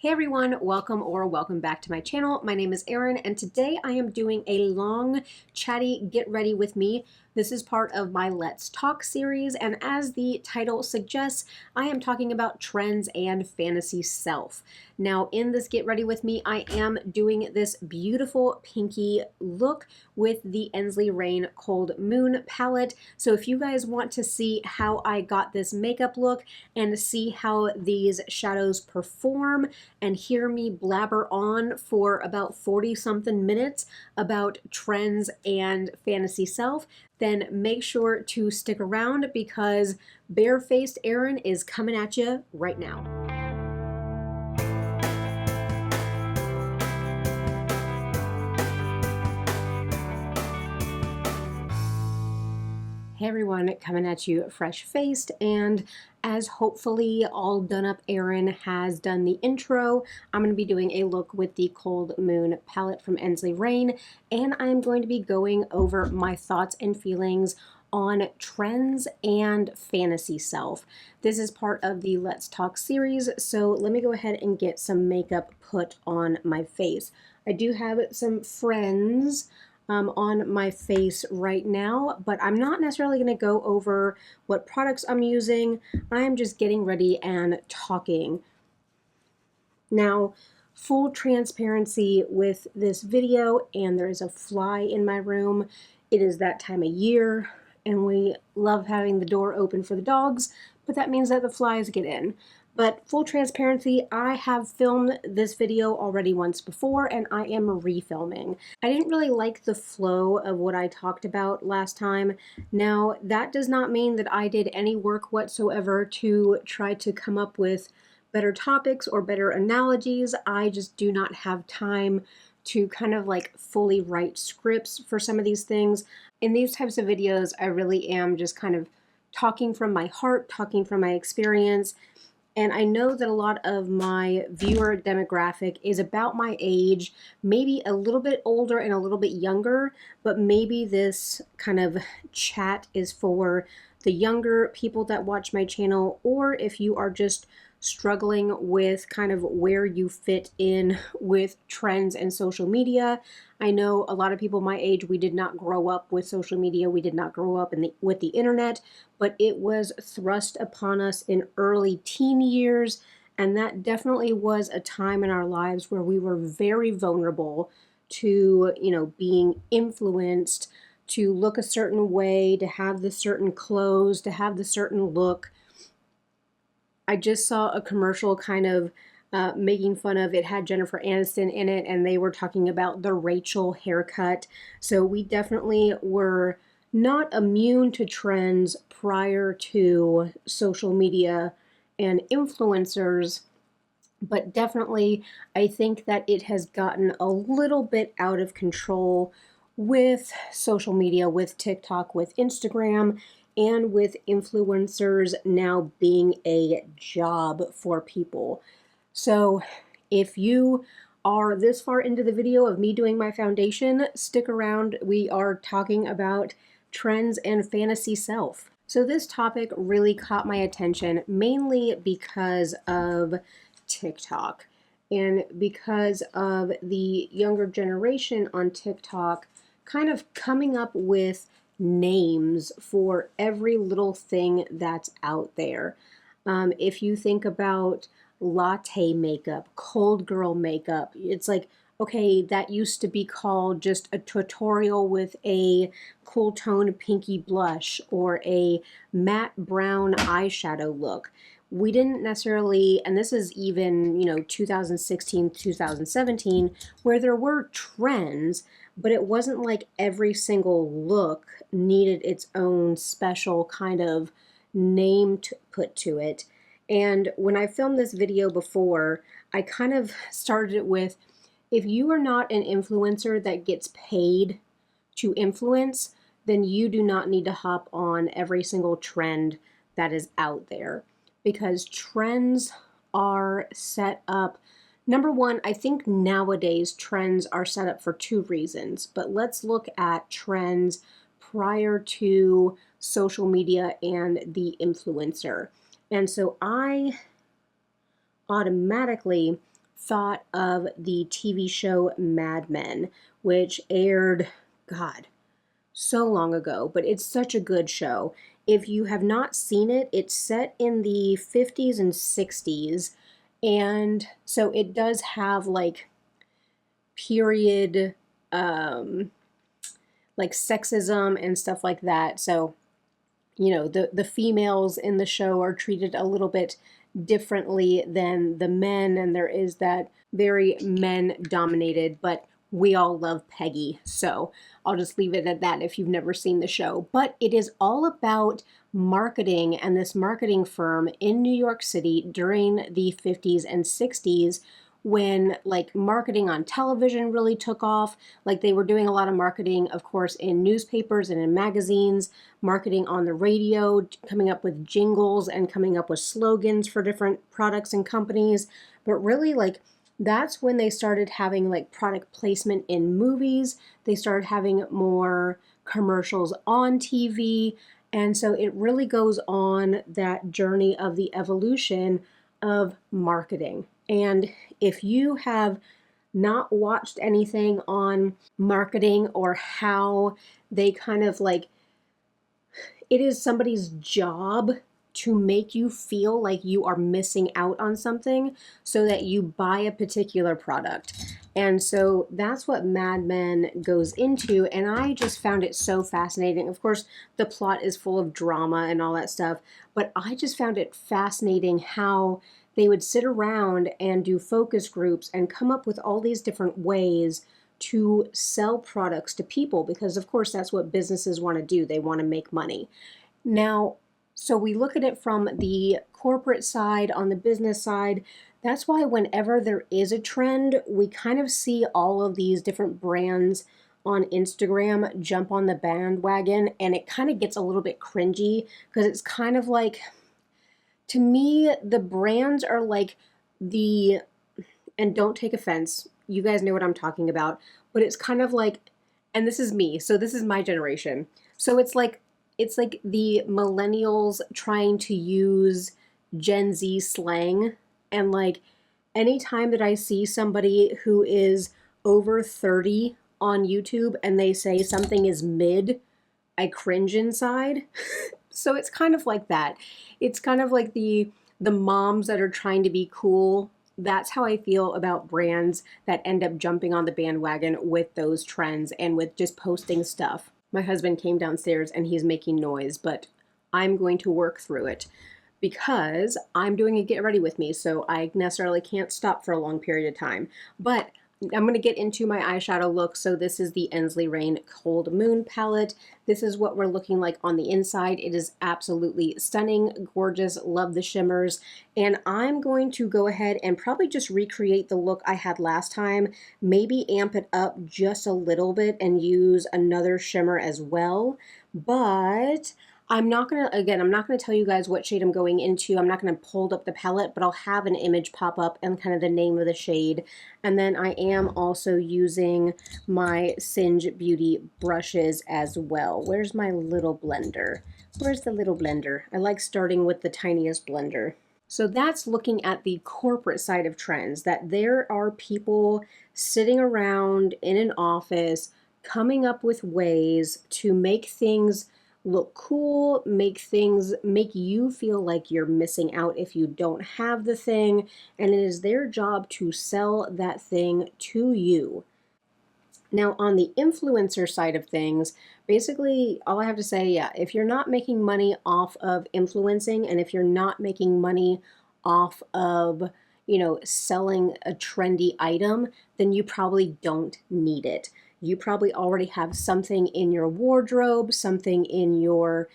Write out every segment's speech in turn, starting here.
Hey everyone, welcome back to my channel. My name is Erin and today I am doing a long, chatty get ready with me. This is part of my Let's Talk series, and as the title suggests, I am talking about trends and fantasy self. Now in this get ready with me, I am doing this beautiful pinky look with the Easley Reign Cold Moon palette. So if you guys want to see how I got this makeup look and see how these shadows perform, and hear me blabber on for about 40 something minutes about trends and fantasy self, then make sure to stick around because barefaced Erin is coming at you right now. Hey everyone, coming at you fresh-faced, and as hopefully all done up Erin has done the intro, I'm going to be doing a look with the Cold Moon palette from Easley Reign, and I'm going to be going over my thoughts and feelings on trends and fantasy self. This is part of the Let's Talk series, so let me go ahead and get some makeup put on my face. I do have some friends on my face right now, but I'm not necessarily going to go over what products I'm using. I am just getting ready and talking. Now, full transparency with this video, and there is a fly in my room. It is that time of year, and we love having the door open for the dogs, but that means that the flies get in. But full transparency, I have filmed this video already once before and I am refilming. I didn't really like the flow of what I talked about last time. Now, that does not mean that I did any work whatsoever to try to come up with better topics or better analogies. I just do not have time to kind of like fully write scripts for some of these things. In these types of videos, I really am just kind of talking from my heart, talking from my experience. And I know that a lot of my viewer demographic is about my age, maybe a little bit older and a little bit younger, but maybe this kind of chat is for the younger people that watch my channel, or if you are just struggling with kind of where you fit in with trends and social media. I know a lot of people my age, we did not grow up with social media. We did not grow up with the internet, but it was thrust upon us in early teen years. And that definitely was a time in our lives where we were very vulnerable to, being influenced to look a certain way, to have the certain clothes, to have the certain look. I just saw a commercial kind of making fun of it, had Jennifer Aniston in it, and they were talking about the Rachel haircut. So we definitely were not immune to trends prior to social media and influencers, but definitely I think that it has gotten a little bit out of control with social media, with TikTok, with Instagram, and with influencers now being a job for people. So if you are this far into the video of me doing my foundation, stick around. We are talking about trends and fantasy self. So this topic really caught my attention mainly because of TikTok and because of the younger generation on TikTok kind of coming up with names for every little thing that's out there. If you think about latte makeup, cold girl makeup, it's like, okay, that used to be called just a tutorial with a cool tone pinky blush or a matte brown eyeshadow look. We didn't necessarily, and this is even, 2016, 2017, where there were trends, but it wasn't like every single look needed its own special kind of name to put to it. And when I filmed this video before, I kind of started it with, if you are not an influencer that gets paid to influence, then you do not need to hop on every single trend that is out there. Because trends are set up. Number one, I think nowadays trends are set up for two reasons, but let's look at trends prior to social media and the influencer. And so I automatically thought of the TV show Mad Men, which aired, God, so long ago, but it's such a good show. If you have not seen it, it's set in the 50s and 60s, and so it does have like period like sexism and stuff like that. So, you know, the females in the show are treated a little bit differently than the men, and there is that very men dominated, but we all love Peggy. So I'll just leave it at that if you've never seen the show. But it is all about marketing and this marketing firm in New York City during the 50s and 60s, when like marketing on television really took off. Like they were doing a lot of marketing, of course, in newspapers and in magazines, marketing on the radio, coming up with jingles and coming up with slogans for different products and companies. But really, like, that's when they started having like product placement in movies. They started having more commercials on TV. And so it really goes on that journey of the evolution of marketing. And if you have not watched anything on marketing or how they kind of like, it is somebody's job to make you feel like you are missing out on something so that you buy a particular product. And so that's what Mad Men goes into, and I just found it so fascinating. Of course, the plot is full of drama and all that stuff, but I just found it fascinating how they would sit around and do focus groups and come up with all these different ways to sell products to people, because of course that's what businesses want to do. They want to make money. Now, so we look at it from the corporate side, on the business side. That's why whenever there is a trend, we kind of see all of these different brands on Instagram jump on the bandwagon, and it kind of gets a little bit cringy because it's kind of like, to me, the brands are like the, and don't take offense, you guys know what I'm talking about, but it's kind of like, and this is me, so this is my generation. So it's like the millennials trying to use Gen Z slang, and like anytime that I see somebody who is over 30 on YouTube and they say something is mid, I cringe inside. So it's kind of like that. It's kind of like the moms that are trying to be cool. That's how I feel about brands that end up jumping on the bandwagon with those trends and with just posting stuff. My husband came downstairs and he's making noise, but I'm going to work through it because I'm doing a get ready with me, so I necessarily can't stop for a long period of time. But I'm going to get into my eyeshadow look. So this is the Easley Reign Cold Moon palette. This is what we're looking like on the inside. It is absolutely stunning, gorgeous, love the shimmers. And I'm going to go ahead and probably just recreate the look I had last time, maybe amp it up just a little bit and use another shimmer as well. But I'm not going to tell you guys what shade I'm going into. I'm not going to hold up the palette, but I'll have an image pop up and kind of the name of the shade. And then I am also using my Singe Beauty brushes as well. Where's my little blender? Where's the little blender? I like starting with the tiniest blender. So that's looking at the corporate side of trends, that there are people sitting around in an office coming up with ways to make things look cool, make you feel like you're missing out if you don't have the thing, and it is their job to sell that thing to you. Now, on the influencer side of things, basically all I have to say, yeah, if you're not making money off of influencing, and if you're not making money off of, you know, selling a trendy item, then you probably don't need it. You probably already have something in your wardrobe, something in your,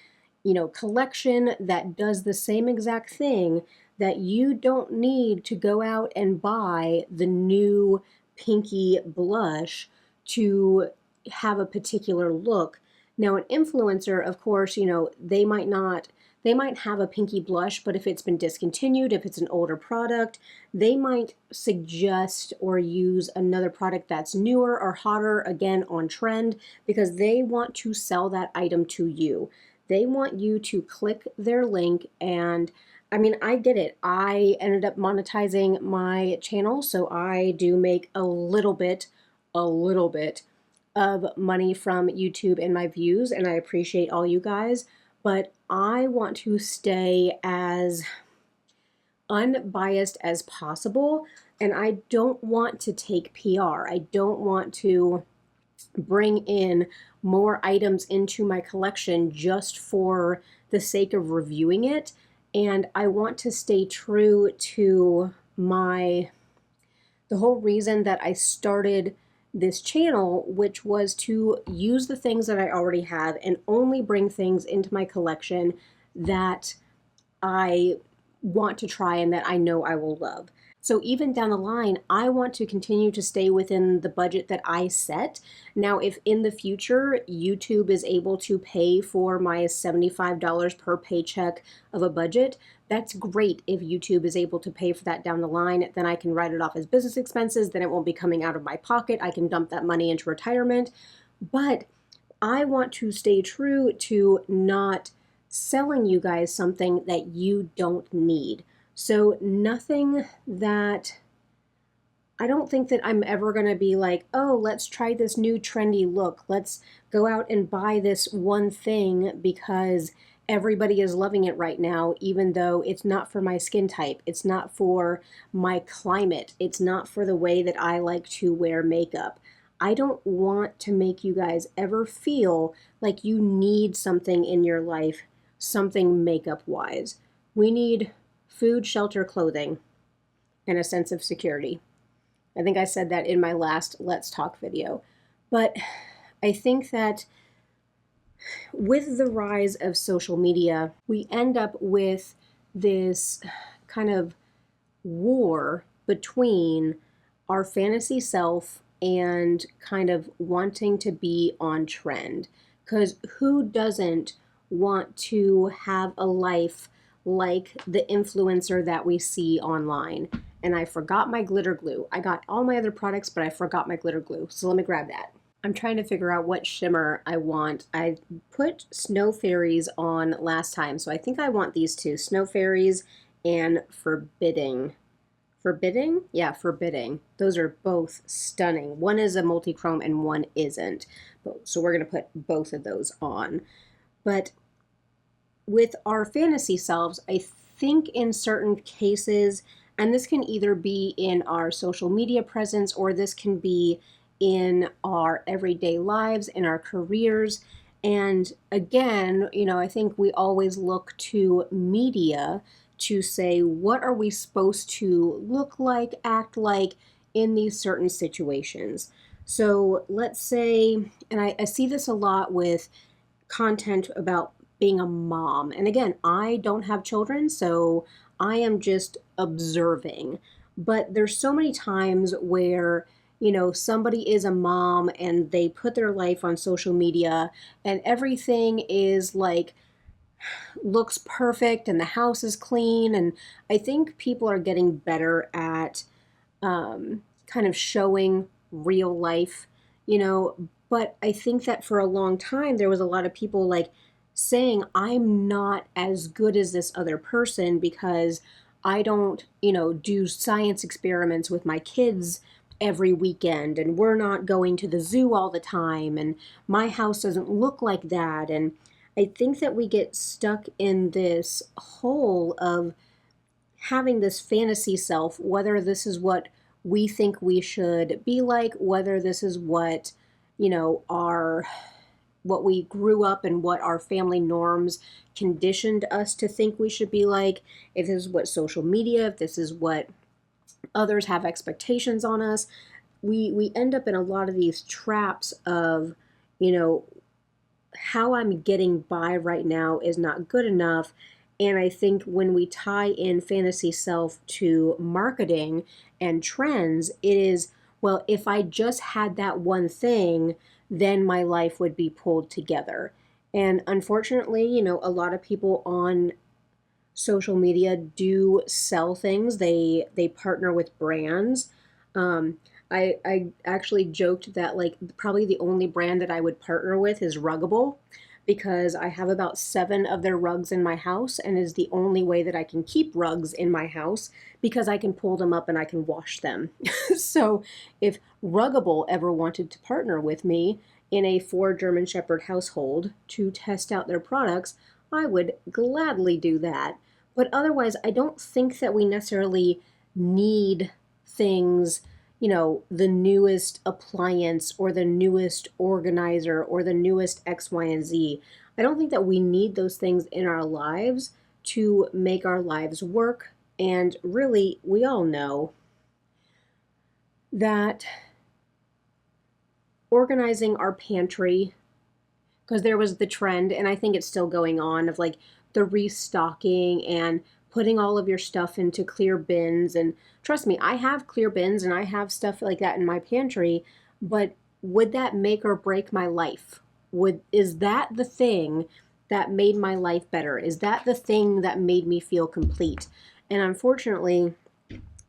you know, collection that does the same exact thing, that you don't need to go out and buy the new pinky blush to have a particular look. Now, an influencer, of course, you know, they might have a pinky blush, but if it's been discontinued, if it's an older product, they might suggest or use another product that's newer or hotter, again, on trend, because they want to sell that item to you. They want you to click their link and I mean, I get it. I ended up monetizing my channel, so I do make a little bit of money from YouTube and my views, and I appreciate all you guys, but I want to stay as unbiased as possible, and I don't want to take PR. I don't want to bring in more items into my collection just for the sake of reviewing it. And I want to stay true to the whole reason that I started this channel, which was to use the things that I already have and only bring things into my collection that I want to try and that I know I will love. So even down the line, I want to continue to stay within the budget that I set. Now, if in the future YouTube is able to pay for my $75 per paycheck of a budget, that's great. If YouTube is able to pay for that down the line, then I can write it off as business expenses. Then it won't be coming out of my pocket. I can dump that money into retirement. But I want to stay true to not selling you guys something that you don't need. So nothing that, I don't think that I'm ever going to be like, oh, let's try this new trendy look. Let's go out and buy this one thing because everybody is loving it right now, even though it's not for my skin type. It's not for my climate. It's not for the way that I like to wear makeup. I don't want to make you guys ever feel like you need something in your life, something makeup-wise. We need food, shelter, clothing, and a sense of security. I think I said that in my last Let's Talk video. But I think that with the rise of social media, we end up with this kind of war between our fantasy self and kind of wanting to be on trend. Because who doesn't want to have a life like the influencer that we see online? And I forgot my glitter glue. I got all my other products, but I forgot my glitter glue. So let me grab that. I'm trying to figure out what shimmer I want. I put Snow Fairies on last time, so I think I want these two, Snow Fairies and Forbidding. Forbidding? Yeah, Forbidding. Those are both stunning. One is a multi-chrome and one isn't. So we're going to put both of those on. But with our fantasy selves, I think in certain cases, and this can either be in our social media presence or this can be in our everyday lives, in our careers. And again, I think we always look to media to say, what are we supposed to look like, act like in these certain situations? So let's say, and I see this a lot with content about being a mom. And again, I don't have children, so I am just observing. But there's so many times where, somebody is a mom and they put their life on social media and everything is like, looks perfect and the house is clean. And I think people are getting better at kind of showing real life, but I think that for a long time there was a lot of people like saying, I'm not as good as this other person because I don't, do science experiments with my kids every weekend, and we're not going to the zoo all the time, and my house doesn't look like that. And I think that we get stuck in this hole of having this fantasy self, whether this is what we think we should be like, whether this is what, what we grew up and what our family norms conditioned us to think we should be like, if this is what social media, if this is what others have expectations on us, we end up in a lot of these traps of, how I'm getting by right now is not good enough. And I think when we tie in fantasy self to marketing and trends, it is, well, if I just had that one thing, then my life would be pulled together. And unfortunately, a lot of people on social media do sell things. They partner with brands. I actually joked that like probably the only brand that I would partner with is Ruggable, because I have about 7 of their rugs in my house, and is the only way that I can keep rugs in my house because I can pull them up and I can wash them. So if Ruggable ever wanted to partner with me in a 4 German Shepherd household to test out their products, I would gladly do that. But otherwise, I don't think that we necessarily need things, the newest appliance or the newest organizer or the newest X, Y, and Z. I don't think that we need those things in our lives to make our lives work. And really, we all know that organizing our pantry, because there was the trend, and I think it's still going on, of like the restocking and putting all of your stuff into clear bins. And trust me, I have clear bins and I have stuff like that in my pantry, but would that make or break my life? Is that the thing that made my life better? Is that the thing that made me feel complete? And unfortunately,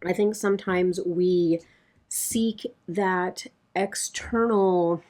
I think sometimes we seek that external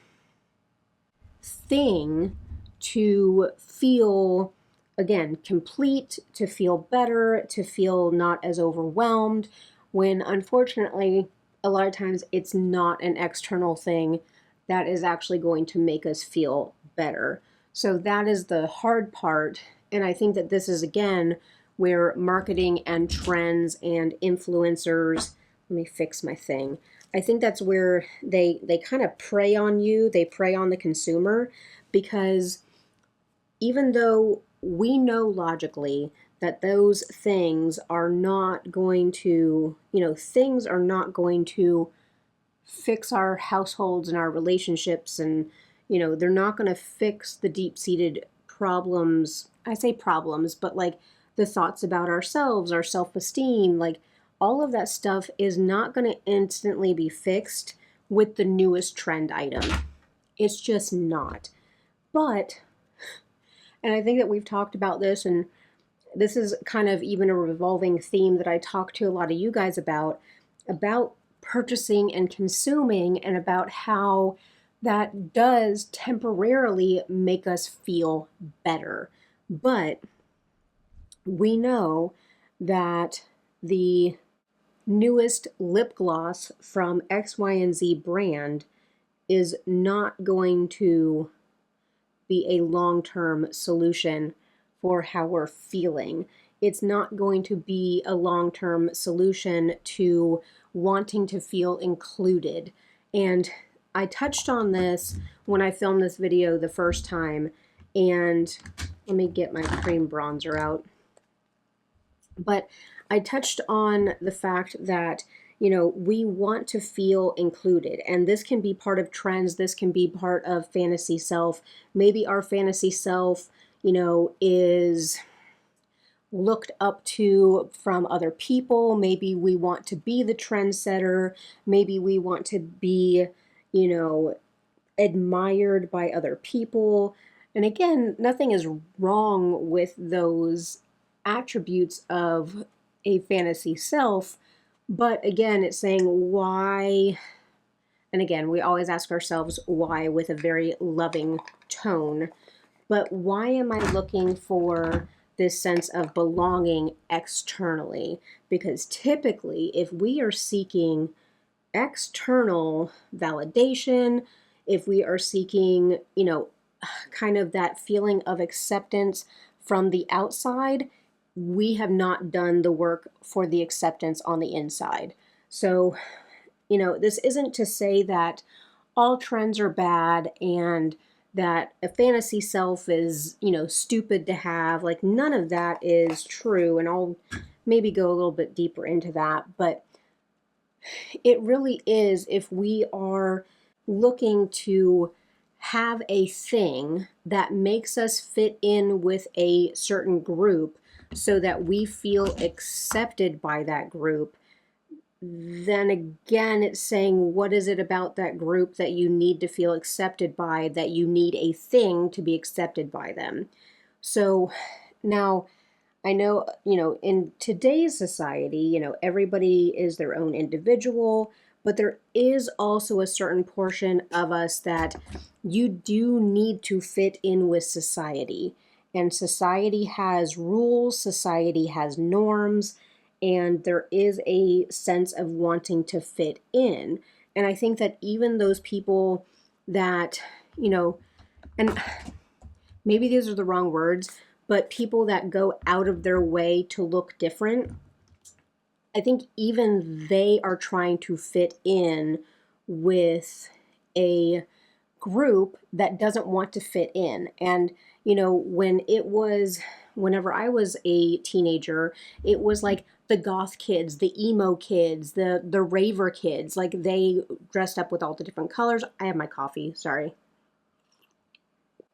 thing to feel, again, complete, to feel better, to feel not as overwhelmed, when unfortunately, a lot of times it's not an external thing that is actually going to make us feel better. So that is the hard part. And I think that this is, again, where marketing and trends and influencers, let me fix my thing. I think that's where they kind of prey on you, they prey on the consumer, because even though we know logically that those things are not going to, things are not going to fix our households and our relationships, and, they're not going to fix the deep-seated problems. I say problems, but like the thoughts about ourselves, our self-esteem, like all of that stuff is not going to instantly be fixed with the newest trend item. It's just not. But, and I think that we've talked about this, and this is kind of even a revolving theme that I talk to a lot of you guys about purchasing and consuming, and about how that does temporarily make us feel better. But we know that the newest lip gloss from X, Y, and Z brand is not going to be a long-term solution for how we're feeling. It's not going to be a long-term solution to wanting to feel included. And I touched on this when I filmed this video the first time, and let me get my cream bronzer out. But I touched on the fact that, we want to feel included, and this can be part of trends, this can be part of fantasy self. Maybe our fantasy self, is looked up to from other people. Maybe we want to be the trendsetter. Maybe we want to be, admired by other people. And again, nothing is wrong with those attributes of a fantasy self, but again, it's saying why, and again, we always ask ourselves why with a very loving tone, but why am I looking for this sense of belonging externally? Because typically, if we are seeking external validation, if we are seeking, kind of that feeling of acceptance from the outside, we have not done the work for the acceptance on the inside. So, this isn't to say that all trends are bad and that a fantasy self is, stupid to have. Like, none of that is true, and I'll maybe go a little bit deeper into that. But it really is, if we are looking to have a thing that makes us fit in with a certain group so that we feel accepted by that group, then again, it's saying, what is it about that group that you need to feel accepted by, that you need a thing to be accepted by them? So now, I know, in today's society, everybody is their own individual, but there is also a certain portion of us that you do need to fit in with society. And society has rules, society has norms, and there is a sense of wanting to fit in. And I think that even those people that, and maybe these are the wrong words, but people that go out of their way to look different, I think even they are trying to fit in with a group that doesn't want to fit in. And, whenever I was a teenager, it was like the goth kids, the emo kids, the raver kids, like they dressed up with all the different colors. I have my coffee, sorry.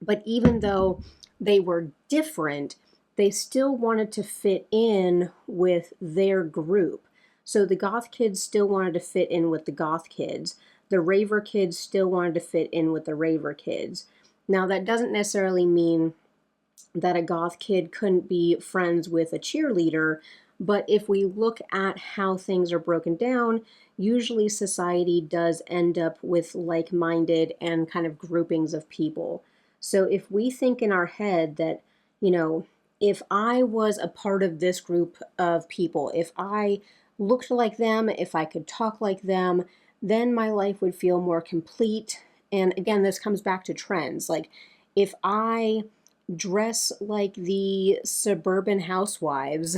But even though they were different, they still wanted to fit in with their group. So the goth kids still wanted to fit in with the goth kids. The raver kids still wanted to fit in with the raver kids. Now, that doesn't necessarily mean that a goth kid couldn't be friends with a cheerleader, but if we look at how things are broken down, usually society does end up with like-minded and kind of groupings of people. So if we think in our head that, if I was a part of this group of people, if I looked like them, if I could talk like them, then my life would feel more complete. And again, this comes back to trends. Like if I dress like the suburban housewives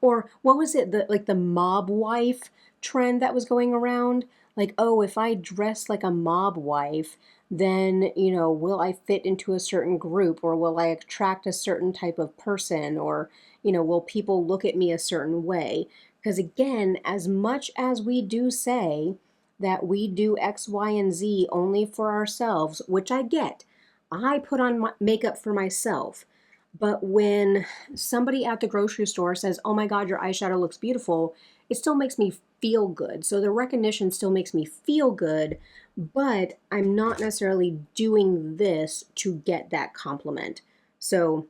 or what was it, the mob wife trend that was going around, like, oh, if I dress like a mob wife, then will I fit into a certain group, or will I attract a certain type of person, or will people look at me a certain way? Because again, as much as we do say that we do X, Y, and Z only for ourselves, which I get, I put on makeup for myself. But when somebody at the grocery store says, oh my God, your eyeshadow looks beautiful, it still makes me feel good. So the recognition still makes me feel good, but I'm not necessarily doing this to get that compliment. So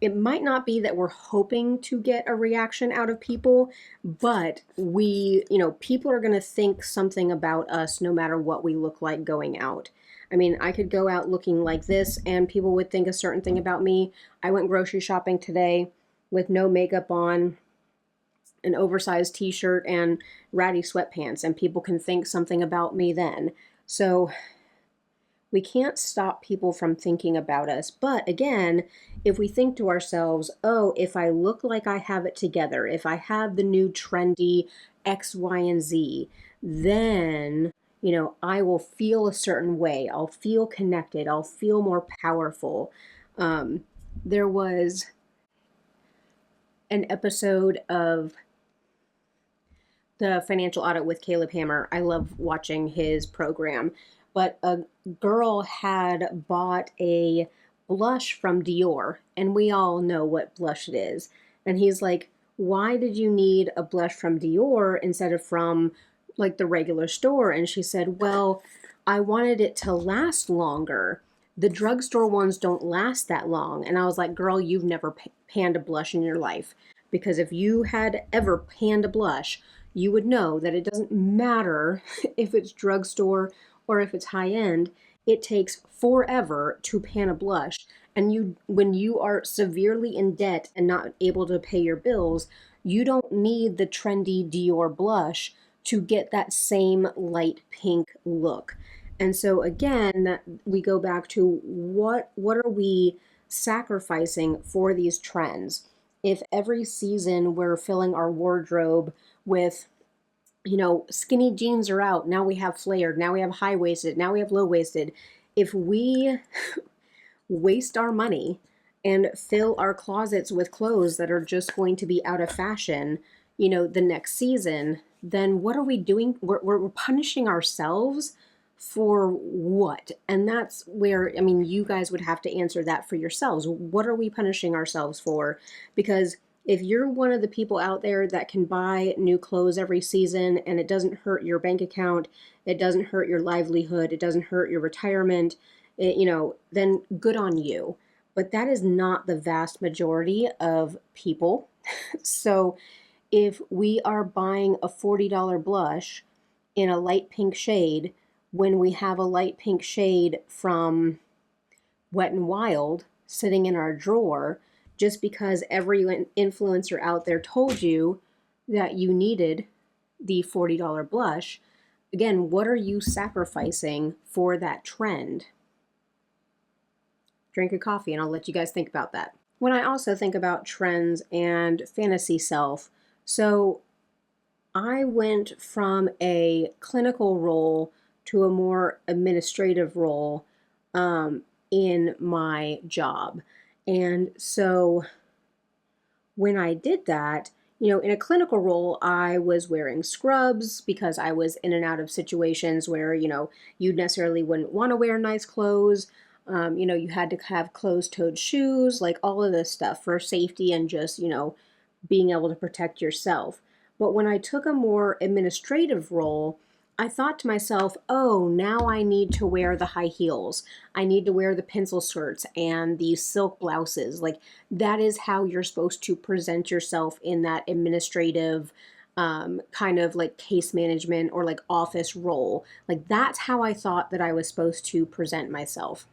it might not be that we're hoping to get a reaction out of people, but people are going to think something about us no matter what we look like going out. I mean, I could go out looking like this and people would think a certain thing about me. I went grocery shopping today with no makeup on, an oversized t-shirt and ratty sweatpants, and people can think something about me then. So we can't stop people from thinking about us. But again, if we think to ourselves, oh, if I look like I have it together, if I have the new trendy X, Y, and Z, then, I will feel a certain way. I'll feel connected. I'll feel more powerful. There was an episode of the Financial Audit with Caleb Hammer. I love watching his program. But a girl had bought a blush from Dior, and we all know what blush it is. And he's like, why did you need a blush from Dior instead of from like the regular store? And she said, well, I wanted it to last longer. The drugstore ones don't last that long. And I was like, girl, you've never panned a blush in your life. Because if you had ever panned a blush, you would know that it doesn't matter if it's drugstore or if it's high end, it takes forever to pan a blush. And when you are severely in debt and not able to pay your bills, you don't need the trendy Dior blush to get that same light pink look. And so again, we go back to what are we sacrificing for these trends? If every season we're filling our wardrobe with skinny jeans are out. Now we have flared. Now we have high-waisted. Now we have low-waisted. If we waste our money and fill our closets with clothes that are just going to be out of fashion, the next season, then what are we doing? We're punishing ourselves for what? And that's where, you guys would have to answer that for yourselves. What are we punishing ourselves for? Because if you're one of the people out there that can buy new clothes every season and it doesn't hurt your bank account, it doesn't hurt your livelihood, it doesn't hurt your retirement, then good on you. But that is not the vast majority of people. So if we are buying a $40 blush in a light pink shade when we have a light pink shade from Wet n Wild sitting in our drawer just because every influencer out there told you that you needed the $40 blush? Again, what are you sacrificing for that trend? Drink a coffee and I'll let you guys think about that. When I also think about trends and fantasy self, so I went from a clinical role to a more administrative role in my job. And so when I did that, in a clinical role, I was wearing scrubs because I was in and out of situations where, you necessarily wouldn't want to wear nice clothes. You had to have closed-toed shoes, like all of this stuff for safety and just, being able to protect yourself. But when I took a more administrative role, I thought to myself, oh, now I need to wear the high heels. I need to wear the pencil skirts and the silk blouses. Like, that is how you're supposed to present yourself in that administrative kind of like case management or like office role. Like, that's how I thought that I was supposed to present myself.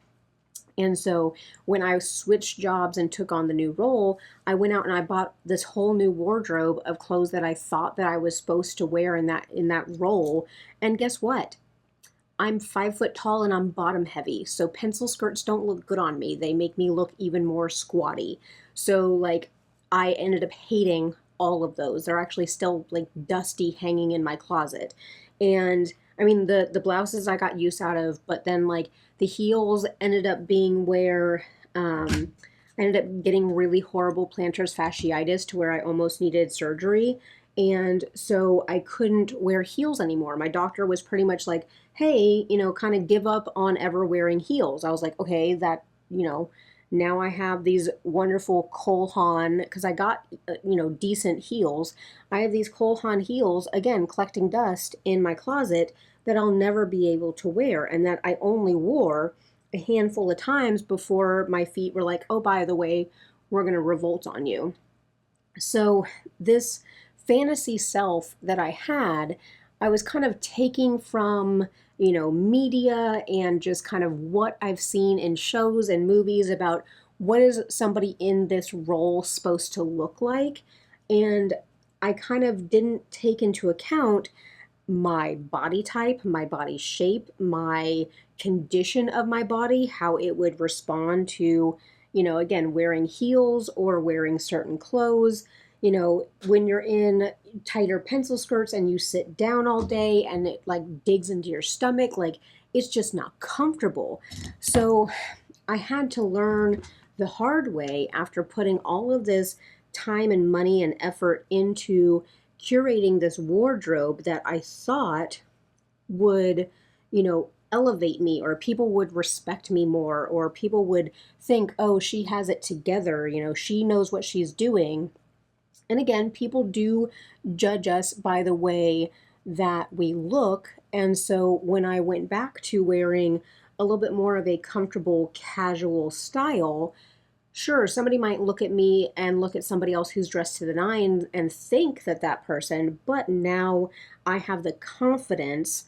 And so when I switched jobs and took on the new role, I went out and I bought this whole new wardrobe of clothes that I thought that I was supposed to wear in that role. And guess what? I'm 5 foot tall and I'm bottom heavy. So pencil skirts don't look good on me. They make me look even more squatty. So like I ended up hating all of those. They're actually still like dusty hanging in my closet. And I mean, the blouses I got use out of, but then like the heels ended up being where I ended up getting really horrible plantar fasciitis to where I almost needed surgery. And so I couldn't wear heels anymore. My doctor was pretty much like, hey, kind of give up on ever wearing heels. I was like, okay, that, now I have these wonderful Cole Haan, because I got, decent heels. I have these Cole Haan heels, again, collecting dust in my closet that I'll never be able to wear and that I only wore a handful of times before my feet were like, oh, by the way, we're going to revolt on you. So this fantasy self that I had, I was kind of taking from, media and just kind of what I've seen in shows and movies about what is somebody in this role supposed to look like. And I kind of didn't take into account my body type, my body shape, my condition of my body, how it would respond to, again, wearing heels or wearing certain clothes. When you're in tighter pencil skirts and you sit down all day and it like digs into your stomach, like it's just not comfortable. So I had to learn the hard way after putting all of this time and money and effort into curating this wardrobe that I thought would, elevate me, or people would respect me more, or people would think, oh, she has it together, she knows what she's doing. And again, people do judge us by the way that we look. And so when I went back to wearing a little bit more of a comfortable, casual style, sure, somebody might look at me and look at somebody else who's dressed to the nines and think that person, but now I have the confidence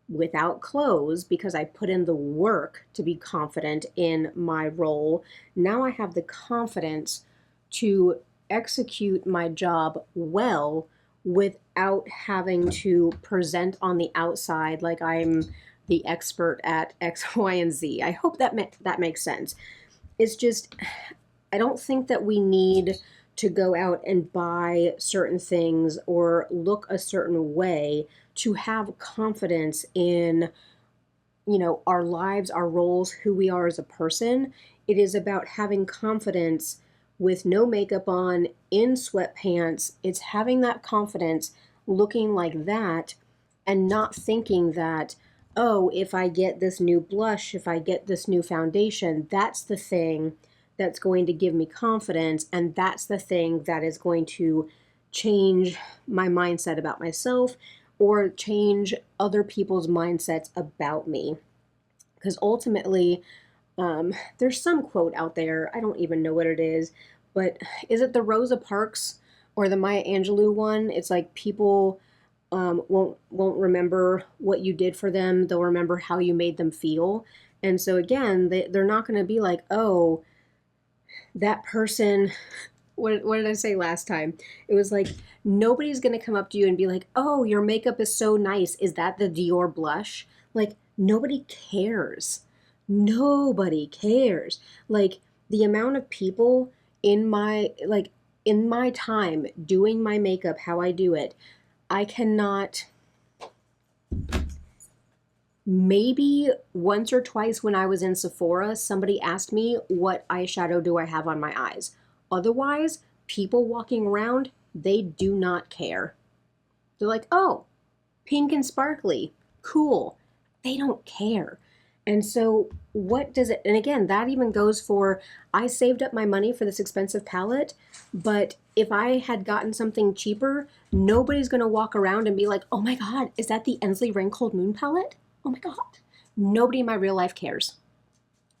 without clothes because I put in the work to be confident in my role. Now I have the confidence to execute my job well without having to present on the outside like I'm the expert at X, Y, and Z. I hope that makes sense. It's just, I don't think that we need to go out and buy certain things or look a certain way to have confidence in, our lives, our roles, who we are as a person. It is about having confidence with no makeup on, in sweatpants. It's having that confidence, looking like that, and not thinking that, oh, if I get this new blush, if I get this new foundation, that's the thing that's going to give me confidence, and that's the thing that is going to change my mindset about myself or change other people's mindsets about me. Because ultimately, there's some quote out there, I don't even know what it is, but is it the Rosa Parks or the Maya Angelou one? It's like people won't remember what you did for them. They'll remember how you made them feel. And so again, they're not going to be like, oh, that person, what did I say last time? It was like, nobody's going to come up to you and be like, oh, your makeup is so nice. Is that the Dior blush? Like, nobody cares. Nobody cares. Like, the amount of people in my time doing my makeup, how I do it, I cannot. Maybe once or twice when I was in Sephora, somebody asked me, what eyeshadow do I have on my eyes? Otherwise, people walking around, they do not care. They're like, oh, pink and sparkly, cool. They don't care. And so what does it, and again, that even goes for, I saved up my money for this expensive palette, but if I had gotten something cheaper, nobody's going to walk around and be like, oh my God, is that the Easley Reign Cold Moon palette? Oh my God. Nobody in my real life cares.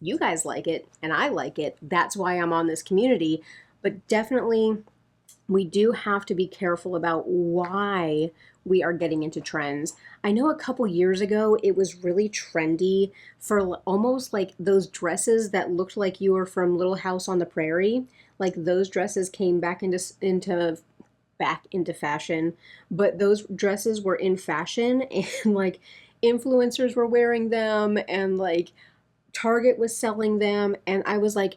You guys like it, and I like it. That's why I'm on this community. But definitely, we do have to be careful about why we are getting into trends. I know a couple years ago, it was really trendy for almost like those dresses that looked like you were from Little House on the Prairie. Like those dresses came back into fashion, but those dresses were in fashion, and like influencers were wearing them, and like Target was selling them, and I was like,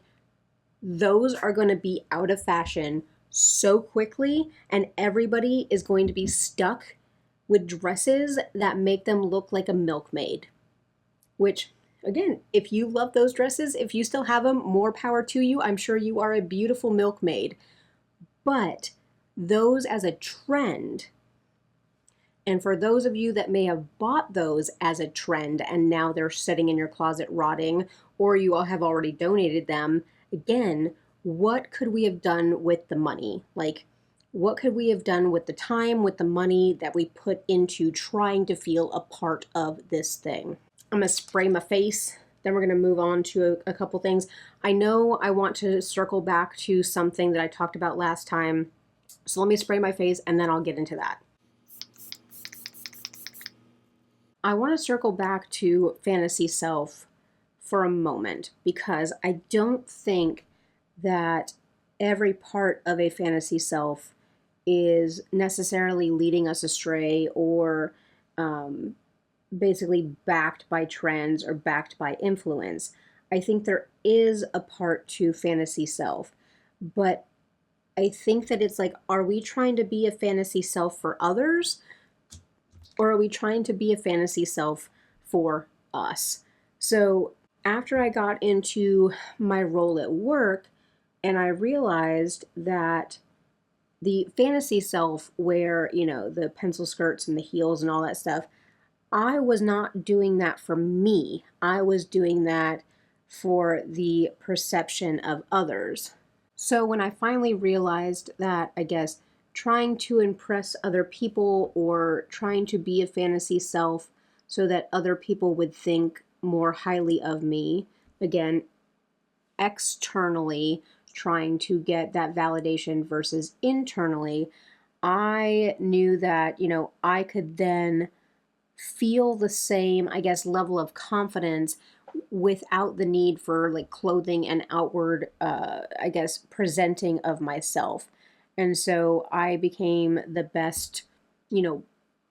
those are going to be out of fashion so quickly, and everybody is going to be stuck with dresses that make them look like a milkmaid. Which, again, if you love those dresses, if you still have them, more power to you. I'm sure you are a beautiful milkmaid. But those as a trend, and for those of you that may have bought those as a trend and now they're sitting in your closet rotting, or you all have already donated them, again, what could we have done with the money? Like, what could we have done with the time, with the money that we put into trying to feel a part of this thing? I'm going to spray my face. Then we're going to move on to a couple things. I know I want to circle back to something that I talked about last time. So let me spray my face and then I'll get into that. I want to circle back to fantasy self for a moment because I don't think that every part of a fantasy self is necessarily leading us astray or basically backed by trends or backed by influence. I think there is a part to fantasy self, but I think that it's like, are we trying to be a fantasy self for others? Or are we trying to be a fantasy self for us? So after I got into my role at work and I realized that the fantasy self where, you know, the pencil skirts and the heels and all that stuff, I was not doing that for me. I was doing that for the perception of others. So when I finally realized that, I guess, trying to impress other people or trying to be a fantasy self so that other people would think more highly of me, again, externally trying to get that validation versus internally, I knew that, you know, I could then feel the same, I guess, level of confidence without the need for like clothing and outward, I guess, presenting of myself. And so I became the best, you know,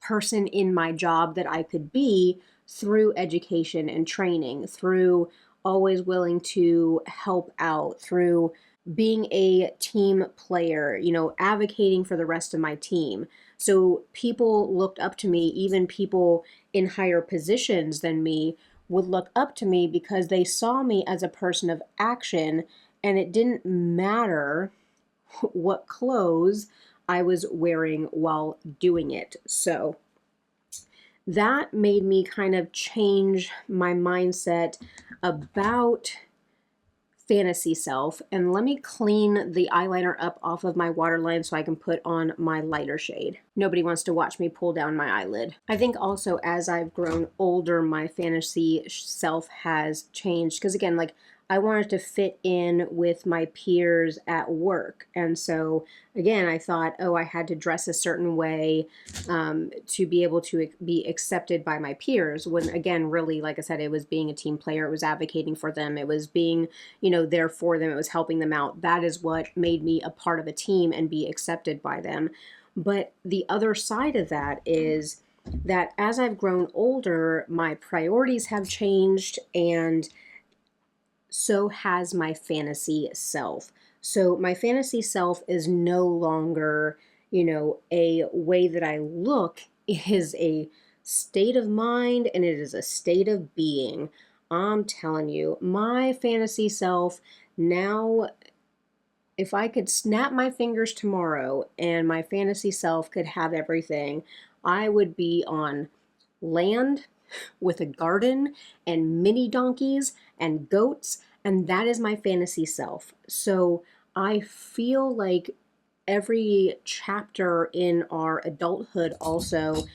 person in my job that I could be through education and training, through always willing to help out, through being a team player, you know, advocating for the rest of my team. So people looked up to me, even people in higher positions than me would look up to me because they saw me as a person of action, and it didn't matter what clothes I was wearing while doing it. So that made me kind of change my mindset about fantasy self. And let me clean the eyeliner up off of my waterline so I can put on my lighter shade. Nobody wants to watch me pull down my eyelid. I think also as I've grown older, my fantasy self has changed because again, like I wanted to fit in with my peers at work. And so, again, I thought, oh, I had to dress a certain way to be able to be accepted by my peers. When, again, really, like I said, it was being a team player. It was advocating for them. It was being, there for them. It was helping them out. That is what made me a part of a team and be accepted by them. But the other side of that is that as I've grown older, my priorities have changed, and so has my fantasy self. So my fantasy self is no longer, a way that I look. It is a state of mind, and it is a state of being. I'm telling you, my fantasy self now, if I could snap my fingers tomorrow and my fantasy self could have everything, I would be on land with a garden and mini donkeys and goats, and that is my fantasy self. So I feel like every chapter in our adulthood also,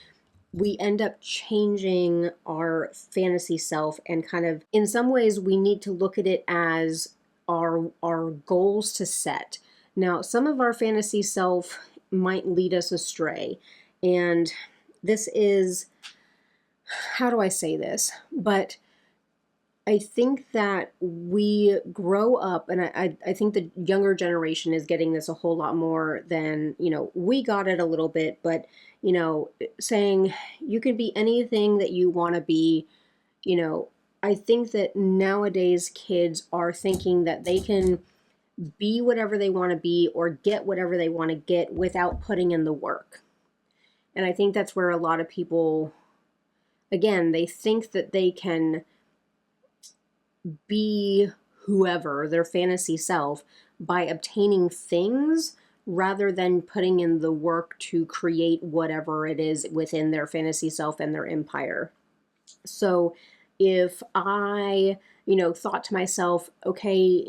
we end up changing our fantasy self, and kind of in some ways we need to look at it as our goals to set. Now, some of our fantasy self might lead us astray, and this is, how do I say this? But I think that we grow up, and I think the younger generation is getting this a whole lot more than, we got it a little bit, but, saying you can be anything that you want to be. I think that nowadays kids are thinking that they can be whatever they want to be or get whatever they want to get without putting in the work. And I think that's where a lot of people, again, they think that they can be whoever, their fantasy self, by obtaining things rather than putting in the work to create whatever it is within their fantasy self and their empire. So if I, thought to myself, okay,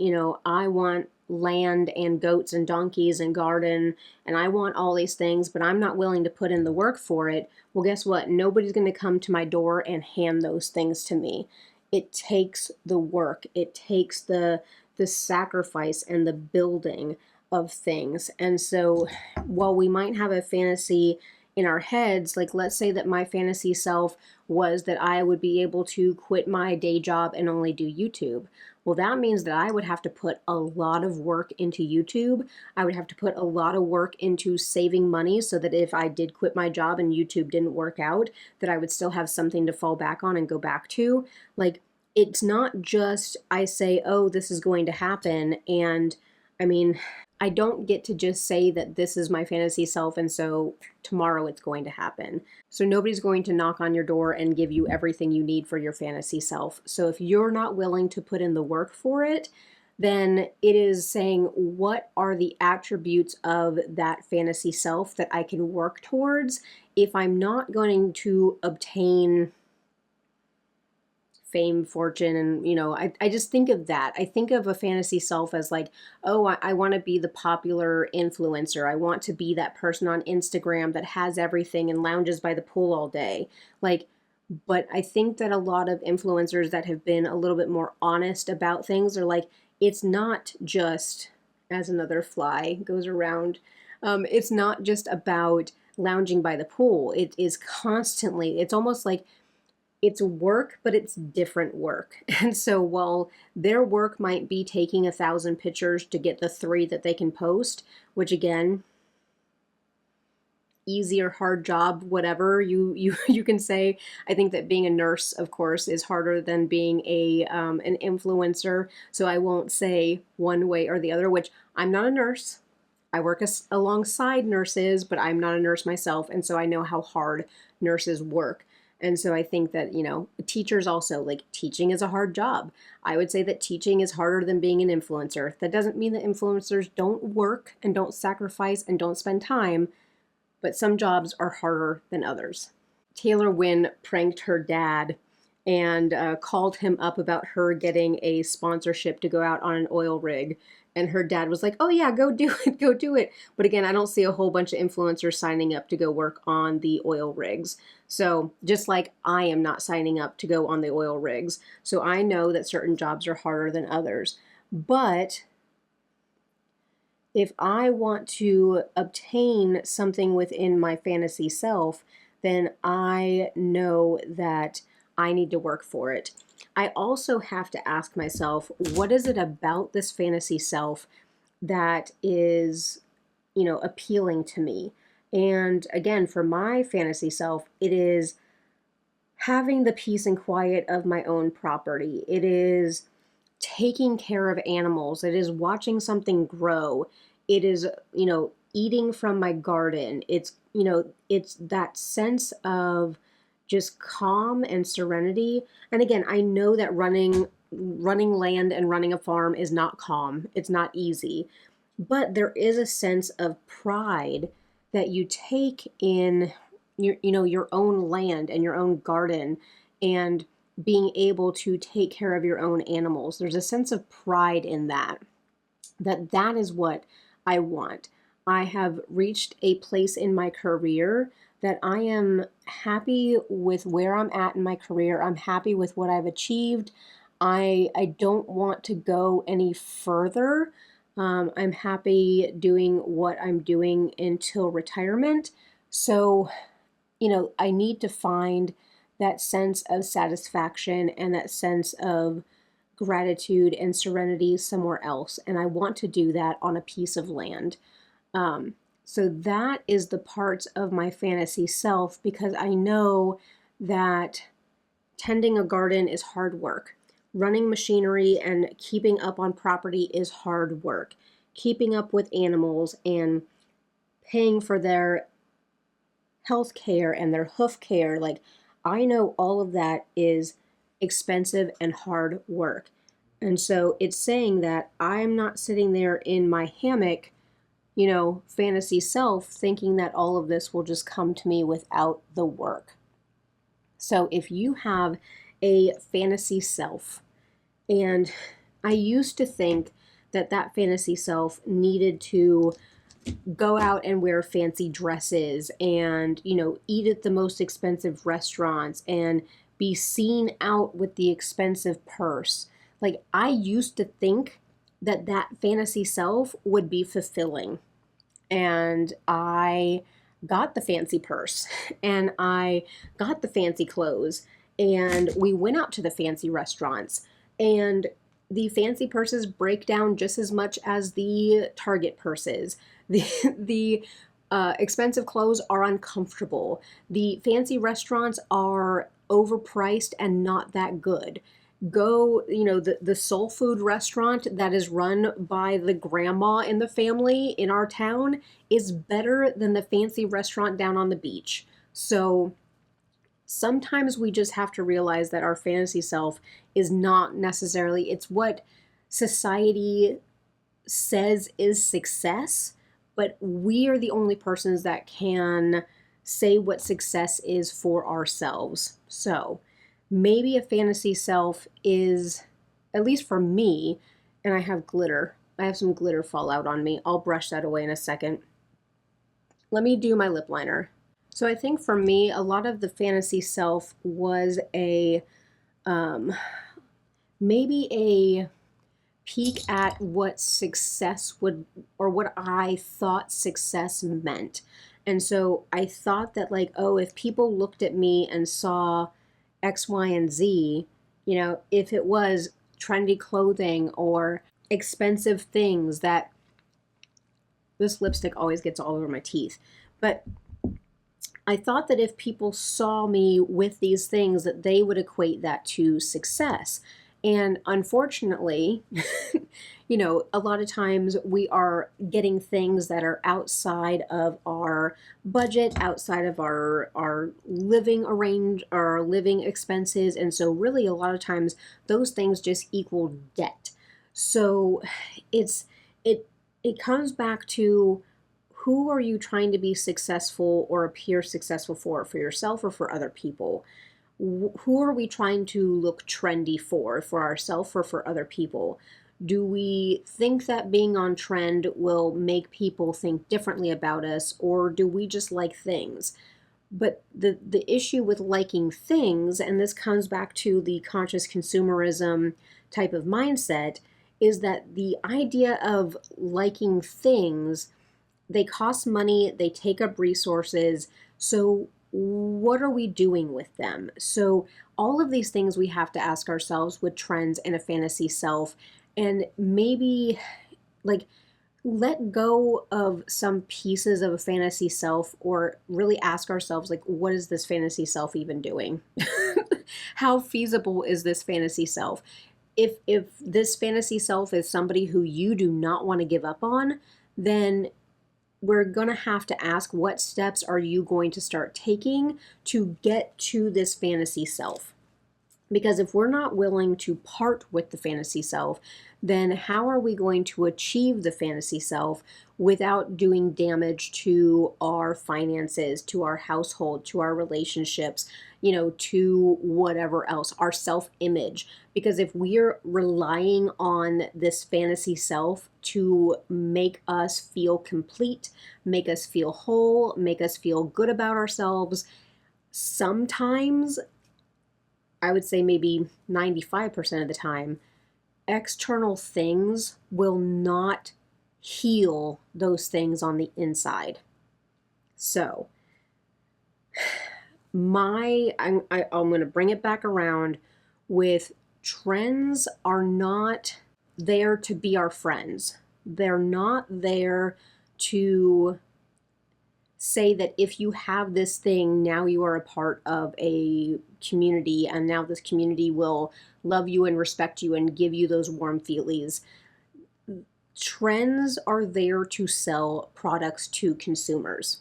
I want land and goats and donkeys and garden, and I want all these things, but I'm not willing to put in the work for it, well, guess what? Nobody's going to come to my door and hand those things to me. It takes the work. It takes the sacrifice and the building of things. And so while we might have a fantasy in our heads, like let's say that my fantasy self was that I would be able to quit my day job and only do YouTube. Well, that means that I would have to put a lot of work into YouTube. I would have to put a lot of work into saving money so that if I did quit my job and YouTube didn't work out, that I would still have something to fall back on and go back to. Like, it's not just I say, oh, this is going to happen. And I mean, I don't get to just say that this is my fantasy self and so tomorrow it's going to happen. So nobody's going to knock on your door and give you everything you need for your fantasy self. So if you're not willing to put in the work for it, then it is saying, what are the attributes of that fantasy self that I can work towards if I'm not going to obtain fame, fortune, and I just think of that. I think of a fantasy self as like, oh, I want to be the popular influencer. I want to be that person on Instagram that has everything and lounges by the pool all day. But I think that a lot of influencers that have been a little bit more honest about things are like, it's not just, as another fly goes around, it's not just about lounging by the pool. It is constantly, it's almost like it's work, but it's different work. And so while their work might be taking 1,000 pictures to get the 3 that they can post, which again, easy or hard job, whatever you can say. I think that being a nurse, of course, is harder than being an influencer. So I won't say one way or the other, which I'm not a nurse. I work alongside nurses, but I'm not a nurse myself. And so I know how hard nurses work. And so I think that, teachers also, like, teaching is a hard job. I would say that teaching is harder than being an influencer. That doesn't mean that influencers don't work and don't sacrifice and don't spend time, but some jobs are harder than others. Taylor Wynn pranked her dad and called him up about her getting a sponsorship to go out on an oil rig And her dad was like, oh yeah, go do it, go do it. But again, I don't see a whole bunch of influencers signing up to go work on the oil rigs. So just like I am not signing up to go on the oil rigs. So I know that certain jobs are harder than others. But if I want to obtain something within my fantasy self, then I know that I need to work for it. I also have to ask myself, what is it about this fantasy self that is, appealing to me? And again, for my fantasy self, it is having the peace and quiet of my own property. It is taking care of animals. It is watching something grow. It is, eating from my garden. It's that sense of just calm and serenity. And again, I know that running land and running a farm is not calm. It's not easy. But there is a sense of pride that you take in your own land and your own garden, and being able to take care of your own animals. There's a sense of pride in that is what I want. I have reached a place in my career that I am happy with where I'm at in my career. I'm happy with what I've achieved. I don't want to go any further. I'm happy doing what I'm doing until retirement. So, I need to find that sense of satisfaction and that sense of gratitude and serenity somewhere else. And I want to do that on a piece of land. So that is the parts of my fantasy self, because I know that tending a garden is hard work. Running machinery and keeping up on property is hard work. Keeping up with animals and paying for their health care and their hoof care, like, I know all of that is expensive and hard work. And so it's saying that I'm not sitting there in my hammock, fantasy self, thinking that all of this will just come to me without the work. So if you have a fantasy self, and I used to think that fantasy self needed to go out and wear fancy dresses and, eat at the most expensive restaurants and be seen out with the expensive purse. Like, I used to think that fantasy self would be fulfilling. And I got the fancy purse and I got the fancy clothes, and we went out to the fancy restaurants, and the fancy purses break down just as much as the Target purses. The expensive clothes are uncomfortable. The fancy restaurants are overpriced and not that good. Go, the soul food restaurant that is run by the grandma in the family in our town is better than the fancy restaurant down on the beach. So sometimes we just have to realize that our fantasy self is not necessarily, it's what society says is success, but we are the only persons that can say what success is for ourselves. So maybe a fantasy self is, at least for me, and I have glitter. I have some glitter fall out on me. I'll brush that away in a second. Let me do my lip liner. So I think for me, a lot of the fantasy self was maybe a peek at what success would, or what I thought success meant. And so I thought that, like, oh, if people looked at me and saw X, Y, and Z, if it was trendy clothing or expensive things, that this lipstick always gets all over my teeth. But I thought that if people saw me with these things, that they would equate that to success. And unfortunately, a lot of times we are getting things that are outside of our budget, outside of our living our living expenses. And so really a lot of times those things just equal debt. So it comes back to, who are you trying to be successful or appear successful for yourself or for other people? Who are we trying to look trendy for ourselves or for other people? Do we think that being on trend will make people think differently about us, or do we just like things? But the issue with liking things, and this comes back to the conscious consumerism type of mindset, is that the idea of liking things, they cost money, they take up resources. So what are we doing with them? So all of these things we have to ask ourselves with trends and a fantasy self, and maybe like let go of some pieces of a fantasy self, or really ask ourselves, like, what is this fantasy self even doing? How feasible is this fantasy self? If this fantasy self is somebody who you do not want to give up on, then we're going to have to ask, what steps are you going to start taking to get to this fantasy self? Because if we're not willing to part with the fantasy self, then how are we going to achieve the fantasy self without doing damage to our finances, to our household, to our relationships, to whatever else, our self-image? Because if we're relying on this fantasy self to make us feel complete, make us feel whole, make us feel good about ourselves, sometimes, I would say maybe 95% of the time, external things will not heal those things on the inside. So I'm going to bring it back around with, trends are not there to be our friends. They're not there to say that if you have this thing, now you are a part of a community, and now this community will love you and respect you and give you those warm feelies. Trends are there to sell products to consumers.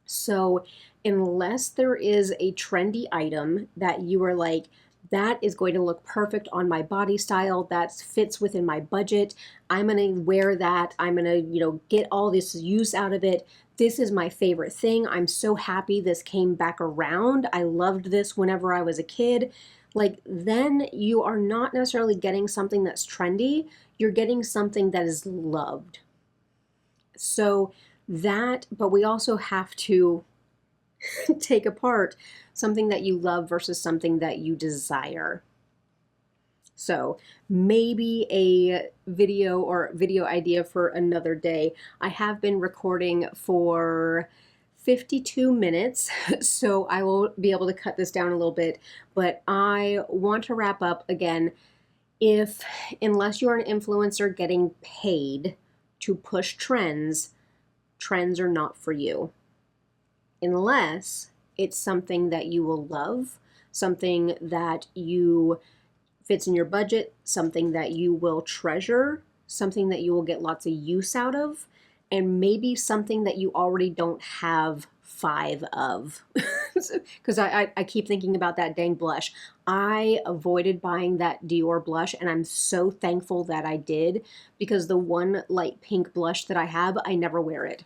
So unless there is a trendy item that you are like, that is going to look perfect on my body style, that fits within my budget, I'm going to wear that, I'm going to, get all this use out of it, this is my favorite thing, I'm so happy this came back around, I loved this whenever I was a kid, then you are not necessarily getting something that's trendy, you're getting something that is loved. So but we also have to take apart something that you love versus something that you desire. So maybe a video idea for another day. I have been recording for 52 minutes, so I will be able to cut this down a little bit, but I want to wrap up again. Unless you're an influencer getting paid to push trends are not for you. Unless it's something that you will love, something that fits in your budget, something that you will treasure, something that you will get lots of use out of, and maybe something that you already don't have 5 of. Because I keep thinking about that dang blush. I avoided buying that Dior blush, and I'm so thankful that I did, because the one light pink blush that I have, I never wear it.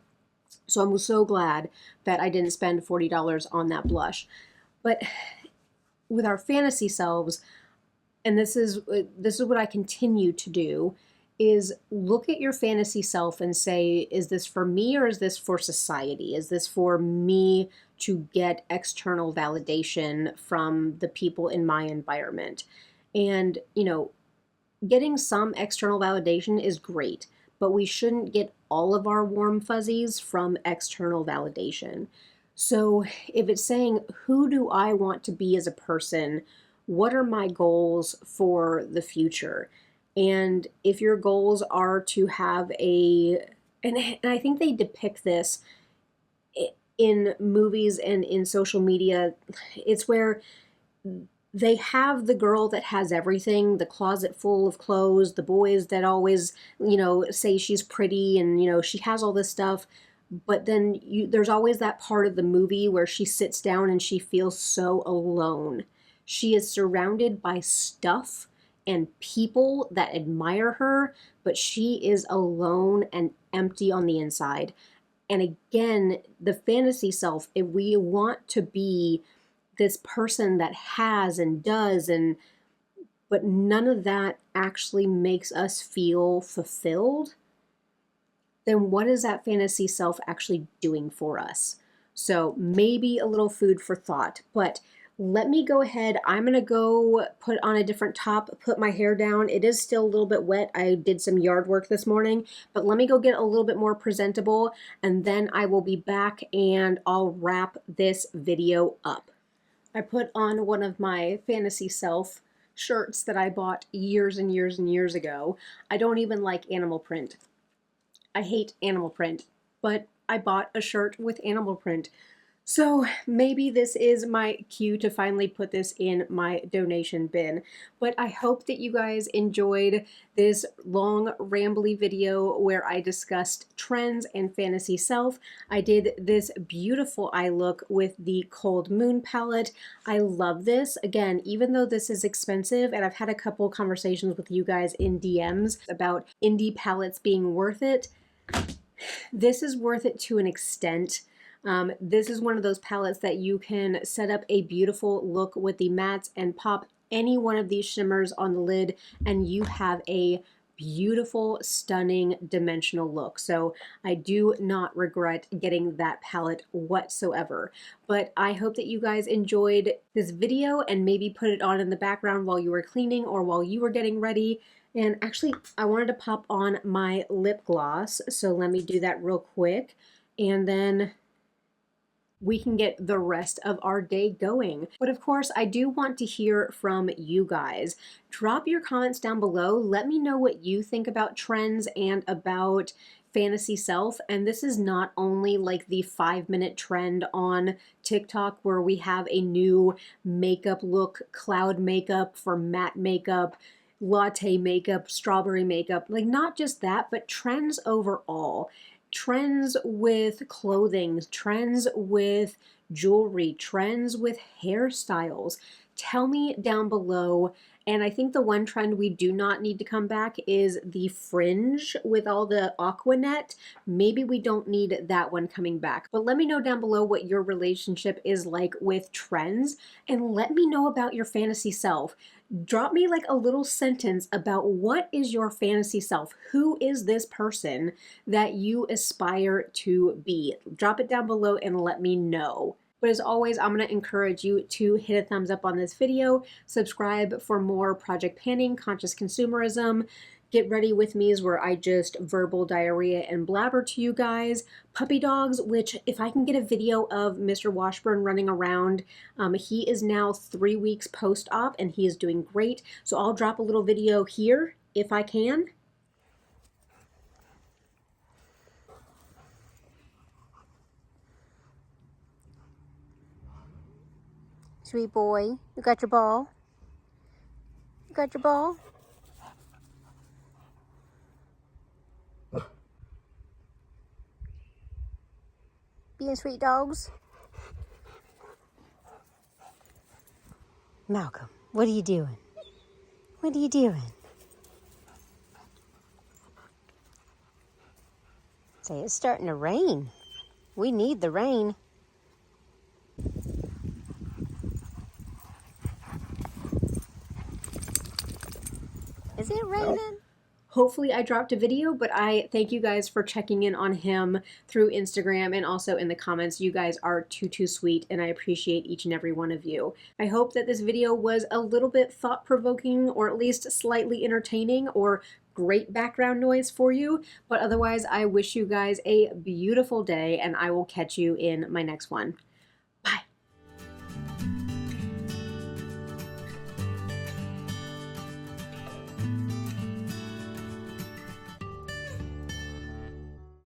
So I'm so glad that I didn't spend $40 on that blush. But with our fantasy selves, and this is what I continue to do, is look at your fantasy self and say, is this for me or is this for society? Is this for me to get external validation from the people in my environment? And, getting some external validation is great, but we shouldn't get all of our warm fuzzies from external validation. So if it's saying, who do I want to be as a person? What are my goals for the future? And if your goals are to have and I think they depict this in movies and in social media, it's where they have the girl that has everything, the closet full of clothes, the boys that always, say she's pretty and, she has all this stuff. But then there's always that part of the movie where she sits down and she feels so alone. She is surrounded by stuff and people that admire her, but she is alone and empty on the inside. And again, the fantasy self, if we want to be this person that has and does, and but none of that actually makes us feel fulfilled, then what is that fantasy self actually doing for us? So maybe a little food for thought, but let me go ahead. I'm going to go put on a different top, put my hair down. It is still a little bit wet. I did some yard work this morning, but let me go get a little bit more presentable, and then I will be back and I'll wrap this video up. I put on one of my fantasy self shirts that I bought years and years and years ago. I don't even like animal print. I hate animal print, but I bought a shirt with animal print. So maybe this is my cue to finally put this in my donation bin. But I hope that you guys enjoyed this long rambly video where I discussed trends and fantasy self. I did this beautiful eye look with the Cold Moon palette. I love this. Again, even though this is expensive, and I've had a couple conversations with you guys in DMs about indie palettes being worth it, this is worth it to an extent. This is one of those palettes that you can set up a beautiful look with the mattes and pop any one of these shimmers on the lid and you have a beautiful, stunning dimensional look. So I do not regret getting that palette whatsoever. But I hope that you guys enjoyed this video and maybe put it on in the background while you were cleaning or while you were getting ready. And actually, I wanted to pop on my lip gloss, so let me do that real quick. And then we can get the rest of our day going. But of course, I do want to hear from you guys. Drop your comments down below. Let me know what you think about trends and about fantasy self. And this is not only like the 5-minute trend on TikTok where we have a new makeup look, cloud makeup for matte makeup, latte makeup, strawberry makeup, like not just that, but trends overall. Trends with clothing, trends with jewelry, trends with hairstyles. Tell me down below. And I think the one trend we do not need to come back is the fringe with all the aqua net. Maybe we don't need that one coming back. But let me know down below what your relationship is like with trends, and let me know about your fantasy self. Drop me like a little sentence about what is your fantasy self? Who is this person that you aspire to be? Drop it down below and let me know. But as always, I'm going to encourage you to hit a thumbs up on this video, subscribe for more Project Panning, Conscious Consumerism, Get Ready With Me's where I just verbal diarrhea and blabber to you guys, Puppy Dogs, which if I can get a video of Mr. Washburn running around, he is now 3 weeks post-op and he is doing great. So I'll drop a little video here if I can. Sweet boy, you got your ball? You got your ball? Being sweet dogs? Malcolm, what are you doing? What are you doing? Say, it's starting to rain. We need the rain. Is it raining? Hopefully I dropped a video, but I thank you guys for checking in on him through Instagram and also in the comments. You guys are too sweet, and I appreciate each and every one of you. I hope that this video was a little bit thought-provoking, or at least slightly entertaining, or great background noise for you. But otherwise, I wish you guys a beautiful day, and I will catch you in my next one.